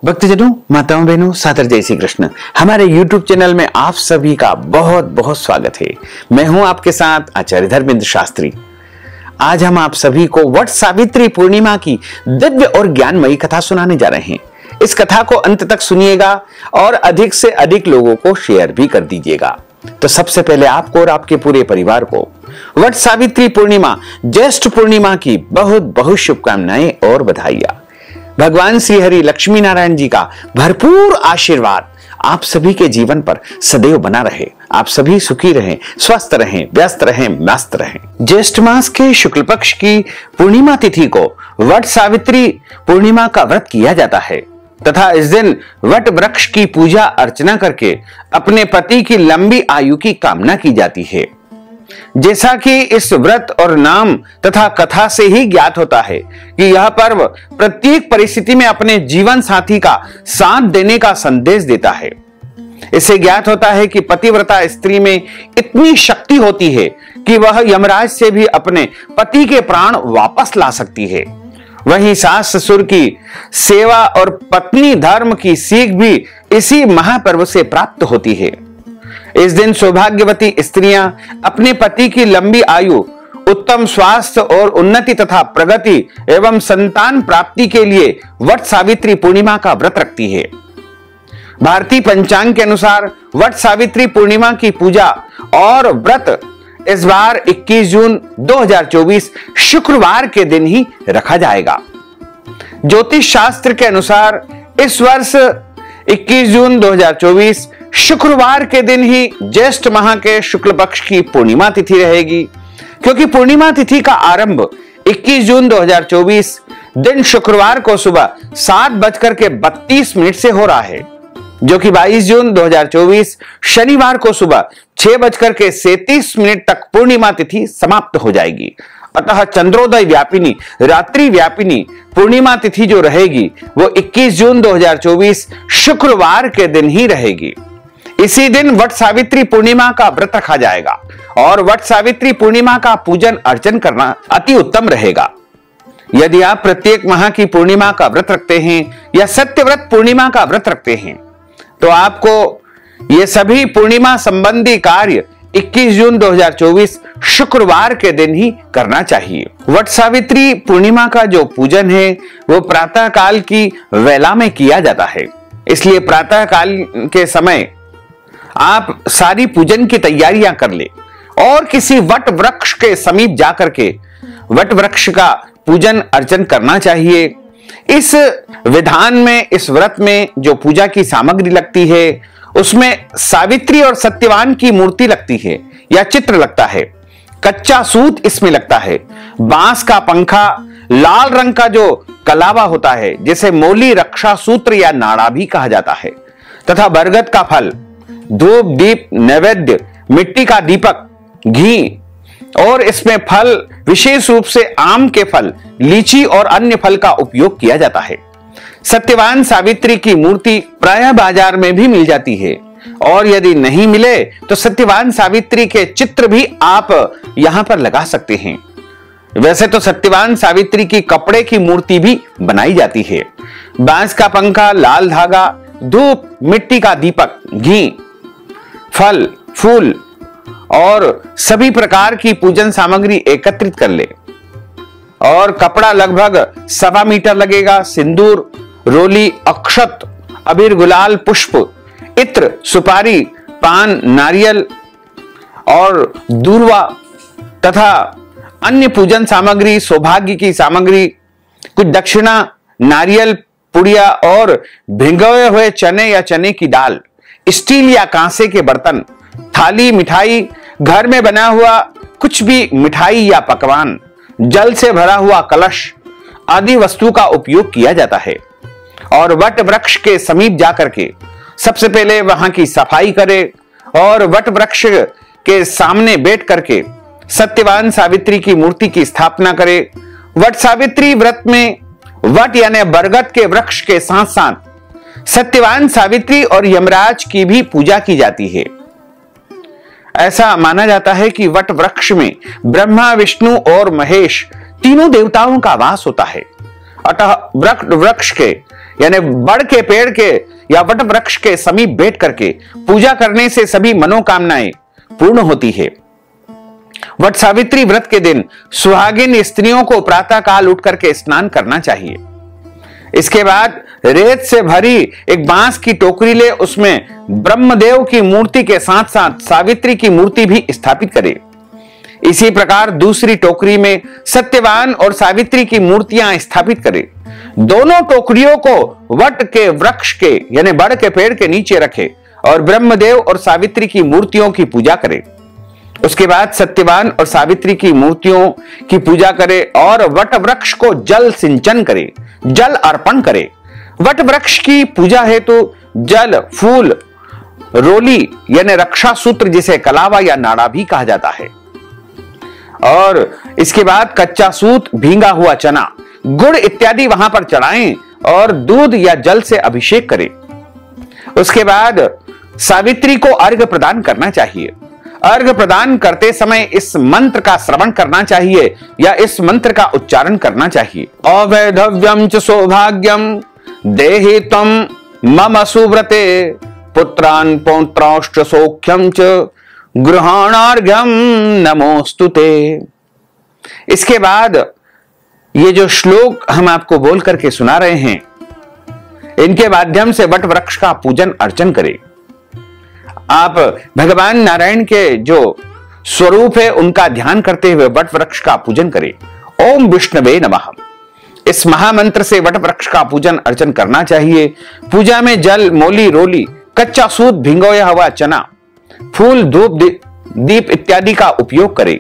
भक्तजनों, माताओं, बहनों, सादर जय श्री कृष्ण। हमारे YouTube चैनल में आप सभी का बहुत बहुत स्वागत है। मैं हूं आपके साथ आचार्य धर्मेंद्र शास्त्री। आज हम आप सभी को वट सावित्री पूर्णिमा की दिव्य और ज्ञानमयी कथा सुनाने जा रहे हैं। इस कथा को अंत तक सुनिएगा और अधिक से अधिक लोगों को शेयर भी कर दीजिएगा। तो सबसे पहले आपको और आपके पूरे परिवार को वट सावित्री पूर्णिमा, ज्येष्ठ पूर्णिमा की बहुत बहुत शुभकामनाएं और बधाइयां। भगवान श्री हरि लक्ष्मी नारायण जी का भरपूर आशीर्वाद आप सभी के जीवन पर सदैव बना रहे। आप सभी सुखी रहें, स्वस्थ रहें, व्यस्त रहें, मस्त रहें। ज्येष्ठ मास के शुक्ल पक्ष की पूर्णिमा तिथि को वट सावित्री पूर्णिमा का व्रत किया जाता है तथा इस दिन वट वृक्ष की पूजा अर्चना करके अपने पति की लंबी आयु की कामना की जाती है। जैसा कि इस व्रत और नाम तथा कथा से ही ज्ञात होता है कि यह पर्व प्रत्येक परिस्थिति में अपने जीवन साथी का साथ देने का संदेश देता है। इससे ज्ञात होता है कि पतिव्रता स्त्री में इतनी शक्ति होती है कि वह यमराज से भी अपने पति के प्राण वापस ला सकती है। वहीं सास ससुर की सेवा और पत्नी धर्म की सीख भी इसी महापर्व से प्राप्त होती है। इस दिन सौभाग्यवती स्त्रियां अपने पति की लंबी आयु, उत्तम स्वास्थ्य और उन्नति तथा प्रगति एवं संतान प्राप्ति के लिए वट सावित्री पूर्णिमा का व्रत रखती है। भारतीय पंचांग के अनुसार वट सावित्री पूर्णिमा की पूजा और व्रत इस बार 21 जून 2024 शुक्रवार के दिन ही रखा जाएगा। ज्योतिष शास्त्र के अनुसार इस वर्ष 21 जून 2024 शुक्रवार के दिन ही ज्येष्ठ माह के शुक्ल पक्ष की पूर्णिमा तिथि रहेगी, क्योंकि पूर्णिमा तिथि का आरंभ 21 जून 2024 दिन शुक्रवार को सुबह 7:32 से हो रहा है, जो कि 22 जून 2024 शनिवार को सुबह 6:37 तक पूर्णिमा तिथि समाप्त हो जाएगी। अतः चंद्रोदय व्यापिनी, रात्रि व्यापिनी पूर्णिमा तिथि जो रहेगी वो 21 जून 2024 शुक्रवार के दिन ही रहेगी। इसी दिन वट सावित्री पूर्णिमा का व्रत रखा जाएगा और वट सावित्री पूर्णिमा का पूजन अर्चन करना अति उत्तम रहेगा। यदि आप प्रत्येक माह की पूर्णिमा का व्रत रखते हैं या सत्यव्रत पूर्णिमा का व्रत रखते हैं तो आपको ये सभी पूर्णिमा संबंधी कार्य 21 जून 2024 शुक्रवार के दिन ही करना चाहिए। वट सावित्री पूर्णिमा का जो पूजन है वो प्रातः काल की वेला में किया जाता है, इसलिए प्रातः काल के समय आप सारी पूजन की तैयारियां कर ले और किसी वट वृक्ष के समीप जाकर के वट वृक्ष का पूजन अर्चन करना चाहिए। इस विधान में, इस व्रत में जो पूजा की सामग्री लगती है उसमें सावित्री और सत्यवान की मूर्ति लगती है या चित्र लगता है। कच्चा सूत इसमें लगता है। बांस का पंखा, लाल रंग का जो कलावा होता है जिसे मोली रक्षा सूत्र या नाड़ा भी कहा जाता है, तथा बरगद का फल, धूप, दीप, नैवेद्य, मिट्टी का दीपक, घी और इसमें फल विशेष रूप से आम के फल, लीची और अन्य फल का उपयोग किया जाता है। सत्यवान सावित्री की मूर्ति प्रायः बाजार में भी मिल जाती है और यदि नहीं मिले तो सत्यवान सावित्री के चित्र भी आप यहां पर लगा सकते हैं। वैसे तो सत्यवान सावित्री की कपड़े की मूर्ति भी बनाई जाती है। बांस का पंखा, लाल धागा, धूप, मिट्टी का दीपक, घी, फल, फूल और सभी प्रकार की पूजन सामग्री एकत्रित कर ले और कपड़ा लगभग 1.25 मीटर लगेगा। सिंदूर, रोली, अक्षत, अबीर, गुलाल, पुष्प, इत्र, सुपारी, पान, नारियल और दूर्वा तथा अन्य पूजन सामग्री, सौभाग्य की सामग्री, कुछ दक्षिणा, नारियल, पुड़िया और भिगोए हुए चने या चने की दाल, स्टील या कांसे के बर्तन, थाली, मिठाई, घर में बना हुआ कुछ भी मिठाई या पकवान, जल से भरा हुआ कलश आदि वस्तु का उपयोग किया जाता है। और वट वृक्ष के समीप जाकर के सबसे पहले वहां की सफाई करे और वट वृक्ष के सामने बैठ करके सत्यवान सावित्री की मूर्ति की स्थापना करे। वट सावित्री व्रत में वट यानी बरगद के वृक्ष के साथ साथ सत्यवान सावित्री और यमराज की भी पूजा की जाती है। ऐसा माना जाता है कि वट वृक्ष में ब्रह्मा, विष्णु और महेश तीनों देवताओं का वास होता है। अतः वृक्ष के यानी बड़ के पेड़ के या वट वृक्ष के समीप बैठ करके पूजा करने से सभी मनोकामनाएं पूर्ण होती है। वट सावित्री व्रत के दिन सुहागिन स्त्रियों को प्रातः काल उठ करके स्नान करना चाहिए। इसके बाद रेत से भरी एक बांस की टोकरी ले उसमें ब्रह्मदेव की मूर्ति के साथ साथ सावित्री की मूर्ति भी स्थापित करे। इसी प्रकार दूसरी टोकरी में सत्यवान और सावित्री की मूर्तियां स्थापित करे। दोनों टोकरियों को वट के वृक्ष के यानी बड़ के पेड़ के नीचे रखे और ब्रह्मदेव और सावित्री की मूर्तियों की पूजा करे। उसके बाद सत्यवान और सावित्री की मूर्तियों की पूजा करे और वट वृक्ष को जल सिंचन करे, जल अर्पण करे। वट वृक्ष की पूजा हेतु जल, फूल, रोली यानी रक्षा सूत्र जिसे कलावा या नाड़ा भी कहा जाता है, और इसके बाद कच्चा सूत, भींगा हुआ चना, गुड़ इत्यादि वहां पर चढ़ाएं और दूध या जल से अभिषेक करें। उसके बाद सावित्री को अर्घ्य प्रदान करना चाहिए। अर्घ्य प्रदान करते समय इस मंत्र का श्रवण करना चाहिए या इस मंत्र का उच्चारण करना चाहिए। अवैधव्यम च सौभाग्यम देहि त्वं मम सुव्रते पुत्रान् पौत्राश्च सौख्यम च गृहाणार्घ्यम नमोस्तुते। इसके बाद ये जो श्लोक हम आपको बोल करके सुना रहे हैं, इनके माध्यम से वट वृक्ष का पूजन अर्चन करें। आप भगवान नारायण के जो स्वरूप है उनका ध्यान करते हुए वट वृक्ष का पूजन करें। ओम विष्णवे नमः, इस महामंत्र से वट वृक्ष का पूजन अर्चन करना चाहिए। पूजा में जल, मोली, रोली, कच्चा सूत, भिंगोया हुआ चना, फूल, धूप, दीप इत्यादि का उपयोग करें।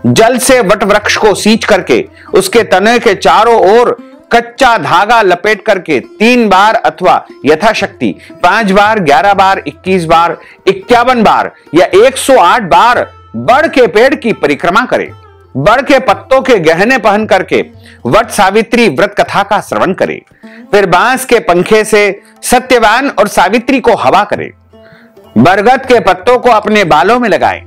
जल से वट वृक्ष को सींच करके उसके तने के चारों ओर कच्चा धागा लपेट करके 3 बार अथवा यथाशक्ति 5 बार, 11 बार, 21 बार, 51 बार या 108 बार बड़ के पेड़ की परिक्रमा करें। बड़ के पत्तों के गहने पहन करके वट सावित्री व्रत कथा का श्रवण करें। फिर बांस के पंखे से सत्यवान और सावित्री को हवा करें। बरगद के पत्तों को अपने बालों में लगाएं।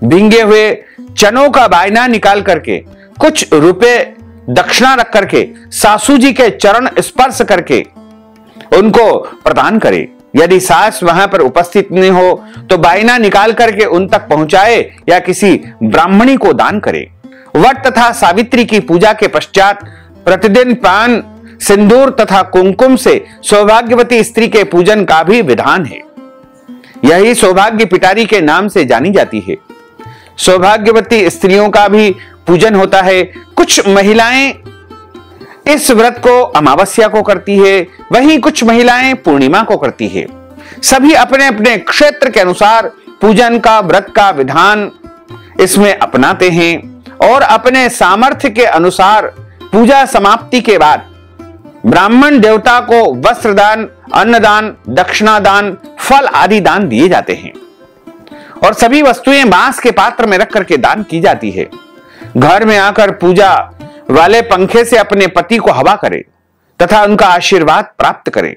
भींगे हुए चनों का बायना निकाल करके कुछ रुपए दक्षिणा रख करके सासू जी के चरण स्पर्श करके उनको प्रदान करें। यदि सास वहां पर उपस्थित नहीं हो तो बायना निकाल करके उन तक पहुंचाए या किसी ब्राह्मणी को दान करे। वट तथा सावित्री की पूजा के पश्चात प्रतिदिन पान, सिंदूर तथा कुमकुम से सौभाग्यवती स्त्री के पूजन का भी विधान है। यही सौभाग्य पिटारी के नाम से जानी जाती है। सौभाग्यवती स्त्रियों का भी पूजन होता है। कुछ महिलाएं इस व्रत को अमावस्या को करती है, वहीं कुछ महिलाएं पूर्णिमा को करती है। सभी अपने अपने क्षेत्र के अनुसार पूजन का, व्रत का विधान इसमें अपनाते हैं और अपने सामर्थ्य के अनुसार पूजा समाप्ति के बाद ब्राह्मण देवता को वस्त्र दान, अन्नदान, दक्षिणा दान, फल आदि दान दिए जाते हैं और सभी वस्तुएं बांस के पात्र में रख करके दान की जाती है। घर में आकर पूजा वाले पंखे से अपने पति को हवा करें तथा उनका आशीर्वाद प्राप्त करें।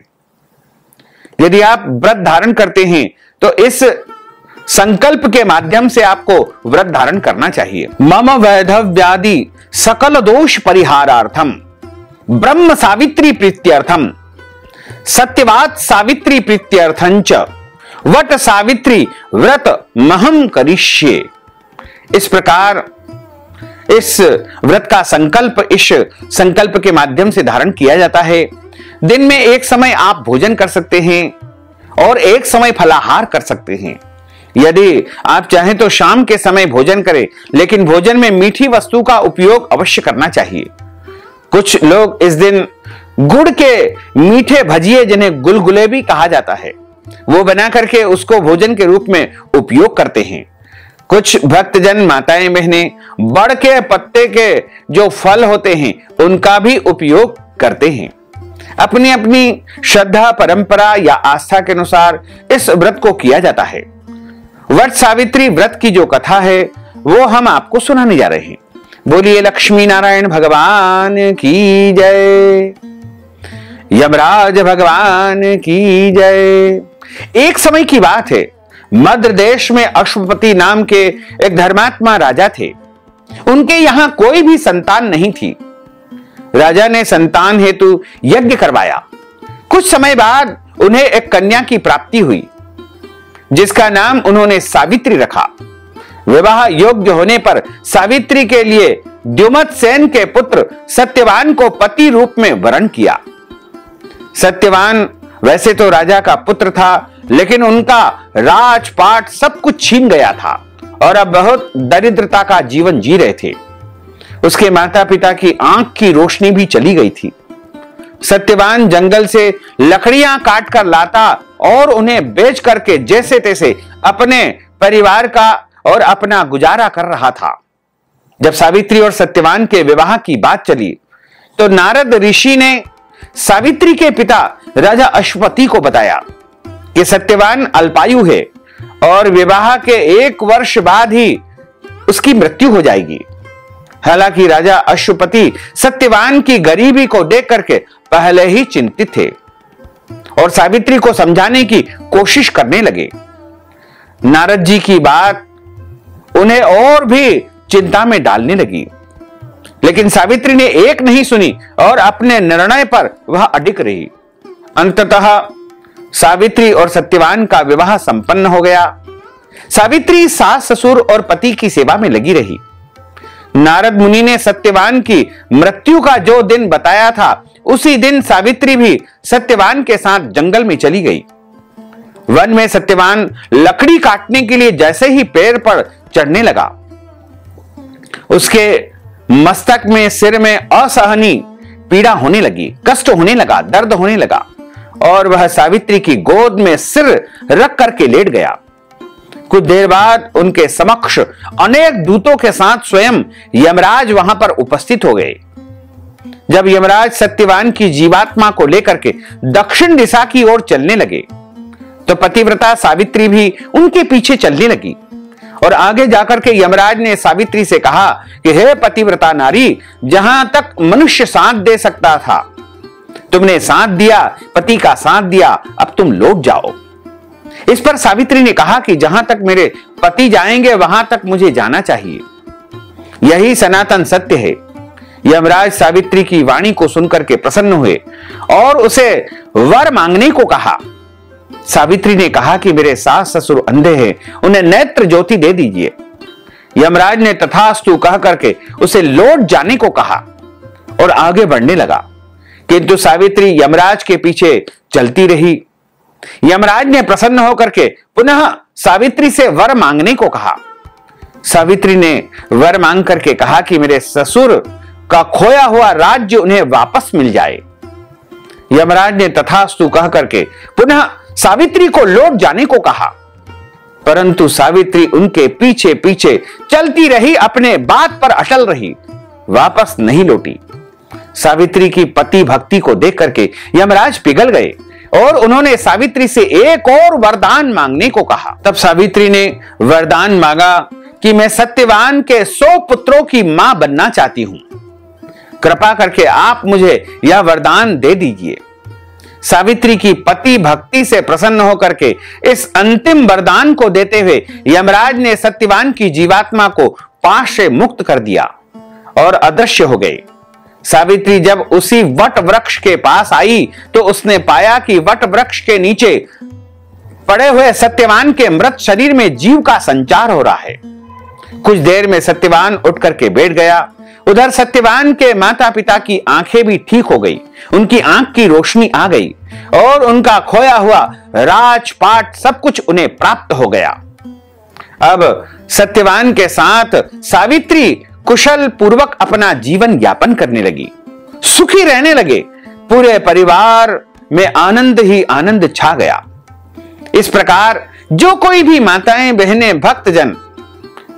यदि आप व्रत धारण करते हैं तो इस संकल्प के माध्यम से आपको व्रत धारण करना चाहिए। मम वैधव्यादि सकल दोष परिहारार्थम ब्रह्म सावित्री प्रीत्यर्थम सत्यवाद सावित्री प्रीत्यर्थंच वट सावित्री व्रत महम करिष्ये। इस प्रकार इस व्रत का संकल्प के माध्यम से धारण किया जाता है। दिन में एक समय आप भोजन कर सकते हैं और एक समय फलाहार कर सकते हैं। यदि आप चाहें तो शाम के समय भोजन करें, लेकिन भोजन में मीठी वस्तु का उपयोग अवश्य करना चाहिए। कुछ लोग इस दिन गुड़ के मीठे भजिए, जिन्हें गुलगुले भी कहा जाता है, वो बना करके उसको भोजन के रूप में उपयोग करते हैं। कुछ भक्तजन, माताएं, बहनें बड़ के पत्ते के जो फल होते हैं उनका भी उपयोग करते हैं। अपनी अपनी श्रद्धा, परंपरा या आस्था के अनुसार इस व्रत को किया जाता है। वट सावित्री व्रत की जो कथा है वो हम आपको सुनाने जा रहे हैं। बोलिए लक्ष्मी नारायण भगवान की जय, यमराज भगवान की जय। एक समय की बात है, मध्य देश में अश्वपति नाम के एक धर्मात्मा राजा थे। उनके यहां कोई भी संतान नहीं थी। राजा ने संतान हेतु यज्ञ करवाया। कुछ समय बाद उन्हें एक कन्या की प्राप्ति हुई, जिसका नाम उन्होंने सावित्री रखा। विवाह योग्य होने पर सावित्री के लिए द्युमत सेन के पुत्र सत्यवान को पति रूप में वरण किया। सत्यवान वैसे तो राजा का पुत्र था, लेकिन उनका राजपाट सब कुछ छीन गया था और अब बहुत दरिद्रता का जीवन जी रहे थे। उसके माता पिता की आंख की रोशनी भी चली गई थी। सत्यवान जंगल से लकड़ियां काट कर लाता और उन्हें बेच करके जैसे तैसे अपने परिवार का और अपना गुजारा कर रहा था। जब सावित्री और सत्यवान के विवाह की बात चली तो नारद ऋषि ने सावित्री के पिता राजा अश्वपति को बताया कि सत्यवान अल्पायु है और विवाह के 1 वर्ष बाद ही उसकी मृत्यु हो जाएगी। हालांकि राजा अश्वपति सत्यवान की गरीबी को देख करके पहले ही चिंतित थे और सावित्री को समझाने की कोशिश करने लगे। नारद जी की बात उन्हें और भी चिंता में डालने लगी, लेकिन सावित्री ने एक नहीं सुनी और अपने निर्णय पर वह अडिग रही। अंततः सावित्री और सत्यवान का विवाह संपन्न हो गया। सावित्री सास ससुर और पति की सेवा में लगी रही। नारद मुनि ने सत्यवान की मृत्यु का जो दिन बताया था, उसी दिन सावित्री भी सत्यवान के साथ जंगल में चली गई। वन में सत्यवान लकड़ी काटने के लिए जैसे ही पेड़ पर चढ़ने लगा, उसके मस्तक में, सिर में असहनीय पीड़ा होने लगी, कष्ट होने लगा, दर्द होने लगा और वह सावित्री की गोद में सिर रख करके लेट गया। कुछ देर बाद उनके समक्ष अनेक दूतों के साथ स्वयं यमराज वहां पर उपस्थित हो गए। जब यमराज सत्यवान की जीवात्मा को लेकर के दक्षिण दिशा की ओर चलने लगे तो पतिव्रता सावित्री भी उनके पीछे चलने लगी और आगे जाकर के यमराज ने सावित्री से कहा कि हे पतिव्रता नारी, जहां तक मनुष्य साथ दे सकता था तुमने साथ दिया, पति का साथ दिया, अब तुम लौट जाओ। इस पर सावित्री ने कहा कि जहां तक मेरे पति जाएंगे वहां तक मुझे जाना चाहिए, यही सनातन सत्य है। यमराज सावित्री की वाणी को सुनकर के प्रसन्न हुए और उसे वर मांगने को कहा। सावित्री ने कहा कि मेरे सास ससुर अंधे हैं, उन्हें नेत्र ज्योति दे दीजिए। यमराज ने तथास्तु कह करके उसे लौट जाने को कहा और आगे बढ़ने लगा, किंतु सावित्री यमराज के पीछे चलती रही। यमराज ने प्रसन्न होकर के पुनः सावित्री से वर मांगने को कहा। सावित्री ने वर मांग करके कहा कि मेरे ससुर का खोया हुआ राज्य उन्हें वापस मिल जाए। यमराज ने तथास्तु कह करके पुनः सावित्री को लौट जाने को कहा, परंतु सावित्री उनके पीछे पीछे चलती रही, अपने बात पर अटल रही, वापस नहीं लौटी। सावित्री की पति भक्ति को देख करके यमराज पिघल गए और उन्होंने सावित्री से एक और वरदान मांगने को कहा। तब सावित्री ने वरदान मांगा कि मैं सत्यवान के 100 पुत्रों की मां बनना चाहती हूं, कृपा करके आप मुझे यह वरदान दे दीजिए। सावित्री की पति भक्ति से प्रसन्न होकर के इस अंतिम वरदान को देते हुए यमराज ने सत्यवान की जीवात्मा को पाश से मुक्त कर दिया और अदृश्य हो गए। सावित्री जब उसी वट वृक्ष के पास आई तो उसने पाया कि वट वृक्ष के नीचे पड़े हुए सत्यवान के मृत शरीर में जीव का संचार हो रहा है। कुछ देर में सत्यवान उठ करके बैठ गया। उधर सत्यवान के माता पिता की आंखें भी ठीक हो गई, उनकी आंख की रोशनी आ गई और उनका खोया हुआ राजपाट सब कुछ उन्हें प्राप्त हो गया। अब सत्यवान के साथ सावित्री कुशल पूर्वक अपना जीवन यापन करने लगी, सुखी रहने लगे। पूरे परिवार में आनंद ही आनंद छा गया। इस प्रकार जो कोई भी माताएं, बहनें, भक्तजन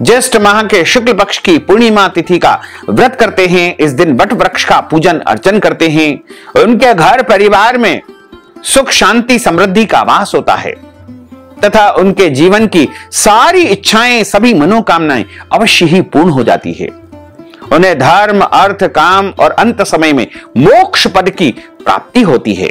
ज्येष्ठ माह के शुक्ल पक्ष की पूर्णिमा तिथि का व्रत करते हैं, इस दिन वट वृक्ष का पूजन अर्चन करते हैं, उनके घर परिवार में सुख शांति समृद्धि का वास होता है तथा उनके जीवन की सारी इच्छाएं, सभी मनोकामनाएं अवश्य ही पूर्ण हो जाती है। उन्हें धर्म, अर्थ, काम और अंत समय में मोक्ष पद की प्राप्ति होती है।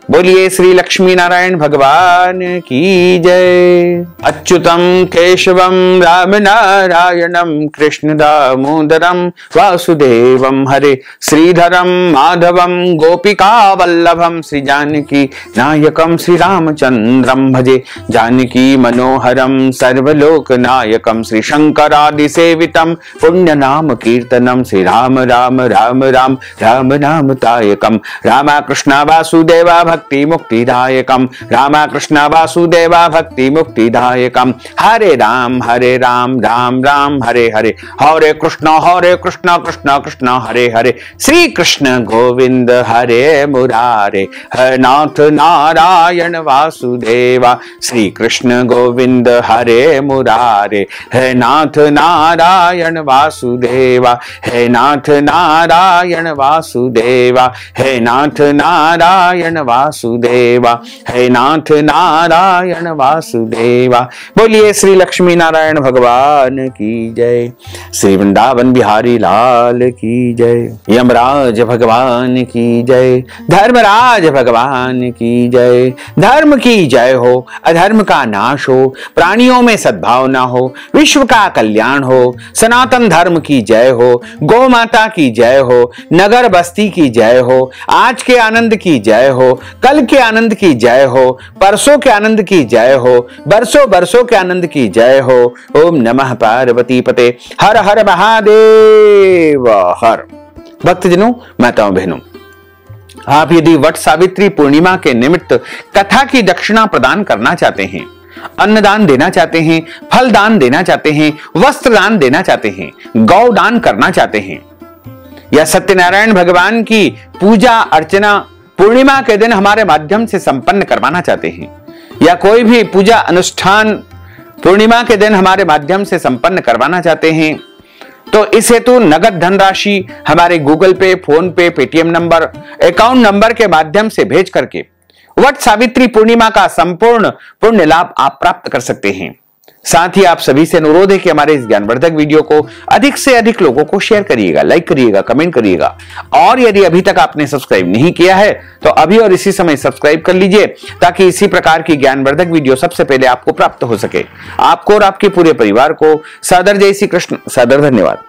बोलिए श्री लक्ष्मी नारायण भगवान की जय। अच्युतम केशवम राम नारायणम कृष्ण दामोदरम वासुदेवम हरे श्रीधरम माधवम गोपिका वल्लभम श्री जानकी नायकम श्री रामचंद्रम भजे जानकी मनोहरम सर्वलोक नायकम श्री शंकरादि सेवितम पुण्य नाम कीर्तनम श्री राम राम राम राम राम नाम तायकम रामा कृष्ण वासुदेवा भक्ति मुक्तिदायकम रामा कृष्ण वासुदेवा भक्ति मुक्तिदायकम हरे राम राम राम हरे हरे हरे कृष्ण कृष्ण कृष्ण हरे हरे श्री कृष्ण गोविंद हरे मुरारे हरे नाथ नारायण वासुदेवा श्री कृष्ण गोविंद हरे मुरारे हे नाथ नारायण वासुदेवा हे नाथ नारायण वासुदेवा हे नाथ नारायण वासुदेवा हे नाथ नारायण वासुदेवा। बोलिए श्री लक्ष्मी नारायण भगवान की जय। श्री वृंदावन बिहारी लाल की जय। यमराज भगवान की जय। धर्मराज भगवान की जय। धर्म की जय हो, अधर्म का नाश हो, प्राणियों में सद्भावना हो, विश्व का कल्याण हो, सनातन धर्म की जय हो, गौ माता की जय हो, नगर बस्ती की जय हो, आज के आनंद की जय हो, कल के आनंद की जय हो, परसों के आनंद की जय हो, बरसों बरसों के आनंद की जय हो। ओम नमः पार्वती पते हर हर महादेव हर। भक्तजनों, माताओं बहनों, आप यदि वट सावित्री पूर्णिमा के निमित्त कथा की दक्षिणा प्रदान करना चाहते हैं, अन्नदान देना चाहते हैं, फल दान देना चाहते हैं, वस्त्र दान देना चाहते हैं, गौ दान करना चाहते हैं, या सत्यनारायण भगवान की पूजा अर्चना पूर्णिमा के दिन हमारे माध्यम से संपन्न करवाना चाहते हैं, या कोई भी पूजा अनुष्ठान पूर्णिमा के दिन हमारे माध्यम से संपन्न करवाना चाहते हैं, तो इस हेतु नगद धनराशि हमारे गूगल पे, फोन पे, पेटीएम नंबर, अकाउंट नंबर के माध्यम से भेज करके वट सावित्री पूर्णिमा का संपूर्ण पुण्य लाभ आप प्राप्त कर सकते हैं। साथ ही आप सभी से अनुरोध है कि हमारे इस ज्ञानवर्धक वीडियो को अधिक से अधिक लोगों को शेयर करिएगा, लाइक करिएगा, कमेंट करिएगा, और यदि अभी तक आपने सब्सक्राइब नहीं किया है तो अभी और इसी समय सब्सक्राइब कर लीजिए, ताकि इसी प्रकार की ज्ञानवर्धक वीडियो सबसे पहले आपको प्राप्त हो सके। आपको और आपके पूरे परिवार को सादर जय श्री कृष्ण, सादर धन्यवाद।